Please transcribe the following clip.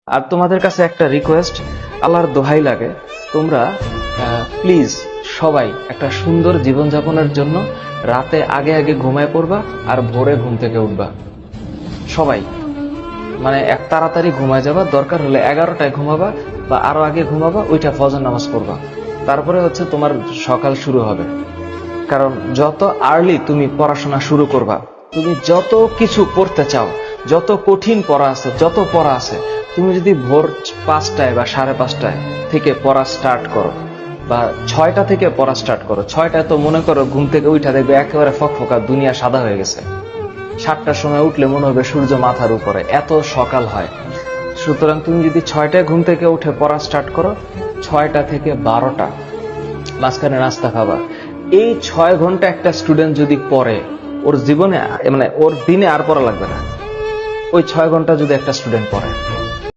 আর তোমাদের কাছে একটা রিকোয়েস্ট, আল্লাহর দোহাই লাগে, তোমরা প্লিজ সবাই একটা সুন্দর জীবনযাপনের জন্য রাতে আগে আগে ঘুমায় পড়বা আর ভোরে ঘুম থেকে উঠবা। সবাই মানে এক তাড়াতাড়ি ঘুমায় যাবা, দরকার হলে 11টায় ঘুমাবা বা আরো আগে ঘুমাবা, ওইটা ফজর নামাজ পড়বা। তারপরে হচ্ছে তোমার সকাল শুরু হবে। কারণ যত আর্লি তুমি পড়াশোনা শুরু করবা, তুমি যত কিছু পড়তে চাও, যত কঠিন পড়া আছে, যত পড়া আছে, তুমি যদি ভোর 5টায় বা 5:30টায় থেকে পড়া স্টার্ট করো বা 6টা থেকে পড়া স্টার্ট করো, 6টায় তো মনে করো ঘুম থেকে উঠা দেখবে একেবারে ফকফকা দুনিয়া সাদা হয়ে গেছে। 7টার সময় উঠলে মনে হবে সূর্য মাথার উপরে, এত সকাল হয়। সুতরাং তুমি যদি 6টায় ঘুম থেকে উঠে পড়া স্টার্ট করো, 6টা থেকে 12টা মাঝখানে নাস্তা খাবা, এই 6 ঘন্টা একটা স্টুডেন্ট যদি পড়ে, ওর জীবনে মানে ওর দিনে আর পড়া লাগবে না। ওই 6 ঘন্টা যদি একটা স্টুডেন্ট পড়ে,